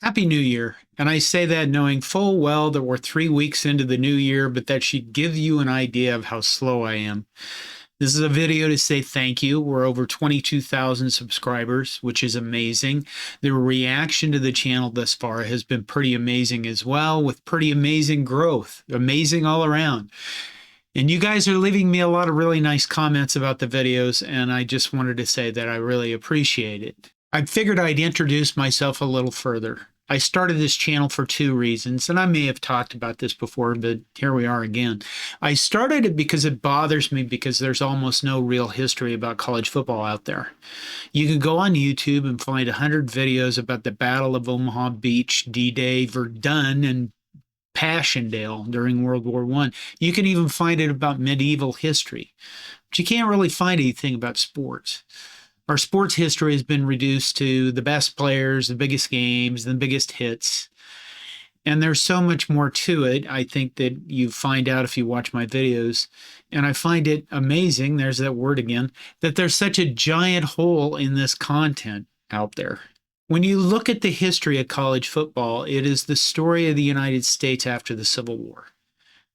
Happy New Year. And I say that knowing full well that we're 3 weeks into the new year, but that should give you an idea of how slow I am. This is a video to say thank you. We're over 22,000 subscribers, which is amazing. The reaction to the channel thus far has been pretty amazing as well, with pretty amazing growth. Amazing all around. And you guys are leaving me a lot of really nice comments about the videos, and I just wanted to say that I really appreciate it. I figured I'd introduce myself a little further. I started this channel for two reasons, and I may have talked about this before, but here we are again. I started it because it bothers me because there's almost no real history about college football out there. You can go on YouTube and find 100 videos about the Battle of Omaha Beach, D-Day, Verdun, and Passchendaele during World War I. You can even find it about medieval history, but you can't really find anything about sports. Our sports history has been reduced to the best players, the biggest games, the biggest hits. And there's so much more to it, I think, that you find out if you watch my videos. And I find it amazing, there's that word again, that there's such a giant hole in this content out there. When you look at the history of college football, it is the story of the United States after the Civil War.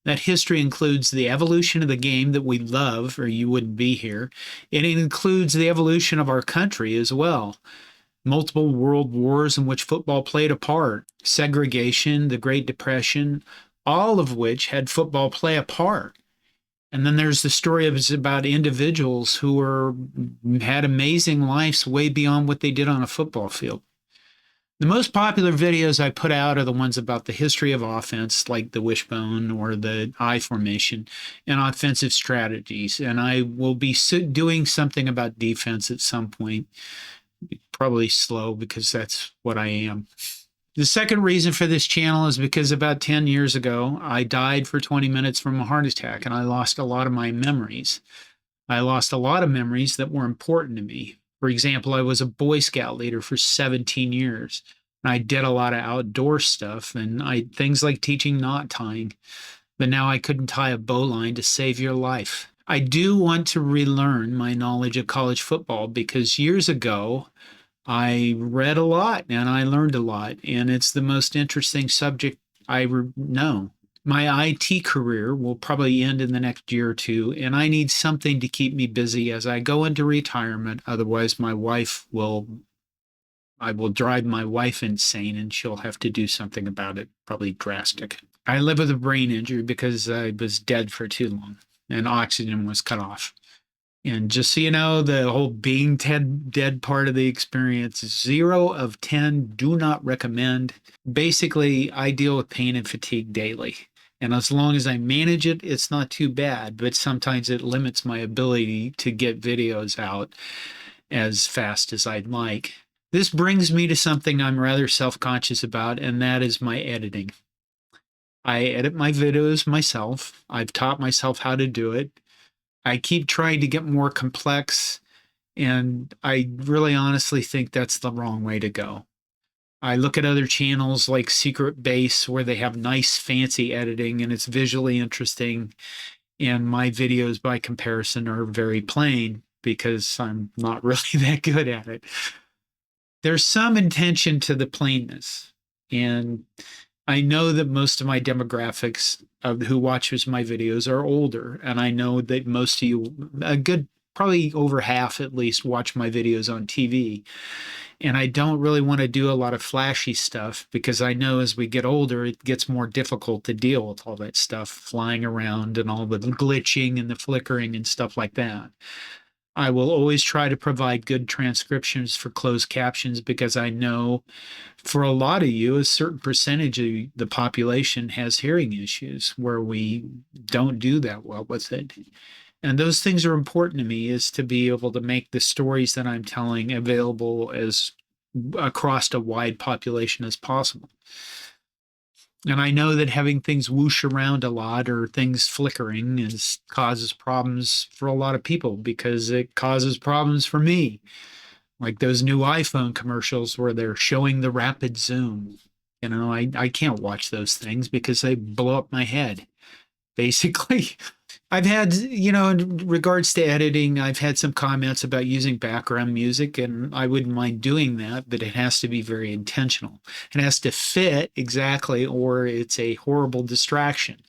That history includes the evolution of the game that we love, or you wouldn't be here. And it includes the evolution of our country as well. Multiple world wars in which football played a part, segregation, the Great Depression, all of which had football play a part. And then there's the story about individuals had amazing lives way beyond what they did on a football field. The most popular videos I put out are the ones about the history of offense, like the wishbone or the I formation, and offensive strategies. And I will be doing something about defense at some point, probably slow because that's what I am. The second reason for this channel is because about 10 years ago, I died for 20 minutes from a heart attack, and I lost a lot of my memories. I lost a lot of memories that were important to me. For example, I was a Boy Scout leader for 17 years. I did a lot of outdoor stuff and things like teaching knot tying, but now I couldn't tie a bowline to save your life. I do want to relearn my knowledge of college football because years ago I read a lot and I learned a lot, and it's the most interesting subject I know. My IT career will probably end in the next year or two, and I need something to keep me busy as I go into retirement. Otherwise, I will drive my wife insane and she'll have to do something about it, probably drastic. I live with a brain injury because I was dead for too long and oxygen was cut off. And just so you know, the whole being dead part of the experience, 0 of 10, do not recommend. Basically, I deal with pain and fatigue daily. And as long as I manage it, it's not too bad, but sometimes it limits my ability to get videos out as fast as I'd like. This brings me to something I'm rather self-conscious about, and that is my editing. I edit my videos myself. I've taught myself how to do it. I keep trying to get more complex, and I really honestly think that's the wrong way to go. I look at other channels like Secret Base where they have nice fancy editing and it's visually interesting, and my videos by comparison are very plain because I'm not really that good at it. There's some intention to the plainness, and I know that most of my demographics of who watches my videos are older, and I know that most of you, a good probably over half at least, watch my videos on TV. And I don't really want to do a lot of flashy stuff because I know as we get older, it gets more difficult to deal with all that stuff flying around and all the glitching and the flickering and stuff like that. I will always try to provide good transcriptions for closed captions because I know for a lot of you, a certain percentage of the population has hearing issues where we don't do that well with it. And those things are important to me, is to be able to make the stories that I'm telling available as across a wide population as possible. And I know that having things whoosh around a lot or things flickering causes problems for a lot of people because it causes problems for me. Like those new iPhone commercials where they're showing the rapid zoom. I can't watch those things because they blow up my head. basically. I've had, in regards to editing, I've had some comments about using background music, and I wouldn't mind doing that, but it has to be very intentional. It has to fit exactly, or it's a horrible distraction.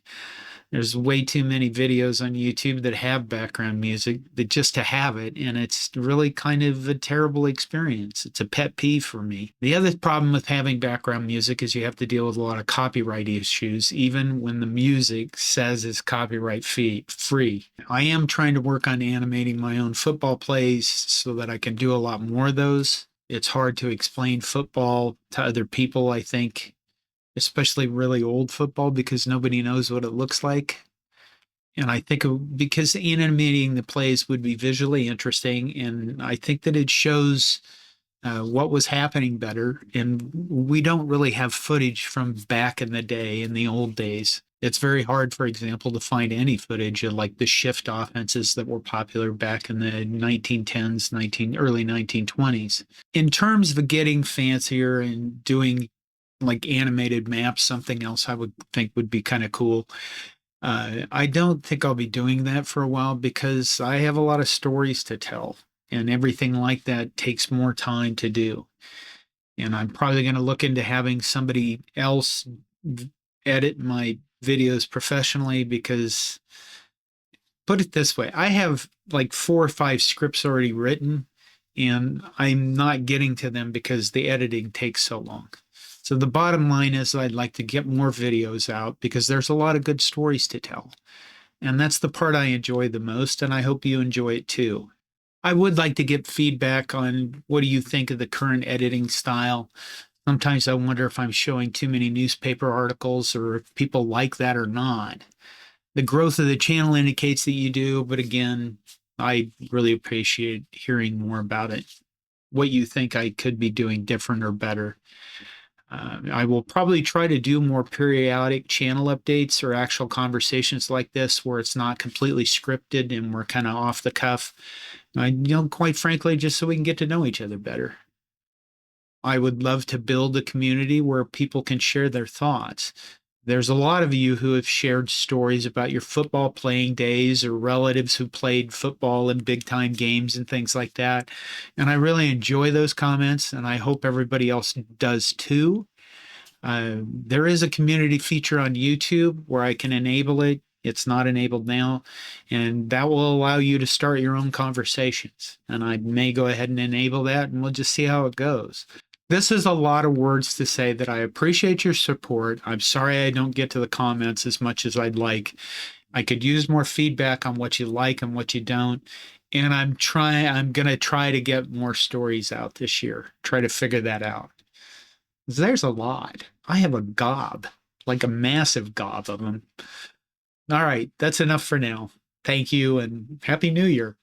There's way too many videos on YouTube that have background music that just to have it, and it's really kind of a terrible experience. It's a pet peeve for me. The other problem with having background music is you have to deal with a lot of copyright issues, even when the music says it's copyright free. I am trying to work on animating my own football plays so that I can do a lot more of those. It's hard to explain football to other people, I think, especially really old football, because nobody knows what it looks like. And I think because animating the plays would be visually interesting, and I think that it shows what was happening better. And we don't really have footage from back in the day, in the old days. It's very hard, for example, to find any footage of like the shift offenses that were popular back in the 1910s, early 1920s. In terms of getting fancier and doing like animated maps, something else I would think would be kind of cool. I don't think I'll be doing that for a while because I have a lot of stories to tell, and everything like that takes more time to do. And I'm probably going to look into having somebody else edit my videos professionally because, put it this way, I have like 4 or 5 scripts already written, and I'm not getting to them because the editing takes so long. So the bottom line is I'd like to get more videos out because there's a lot of good stories to tell. And that's the part I enjoy the most, and I hope you enjoy it too. I would like to get feedback on what do you think of the current editing style. Sometimes I wonder if I'm showing too many newspaper articles or if people like that or not. The growth of the channel indicates that you do, but again, I really appreciate hearing more about it, what you think I could be doing different or better. I will probably try to do more periodic channel updates or actual conversations like this where it's not completely scripted and we're kind of off the cuff. Quite frankly, just so we can get to know each other better. I would love to build a community where people can share their thoughts. There's a lot of you who have shared stories about your football playing days or relatives who played football in big time games and things like that. And I really enjoy those comments, and I hope everybody else does too. There is a community feature on YouTube where I can enable it. It's not enabled now, and that will allow you to start your own conversations. And I may go ahead and enable that, and we'll just see how it goes. This is a lot of words to say that I appreciate your support. I'm sorry I don't get to the comments as much as I'd like. I could use more feedback on what you like and what you don't. And I'm going to try to get more stories out this year. Try to figure that out. There's a lot. I have a gob, like a massive gob of them. All right, that's enough for now. Thank you and Happy New Year.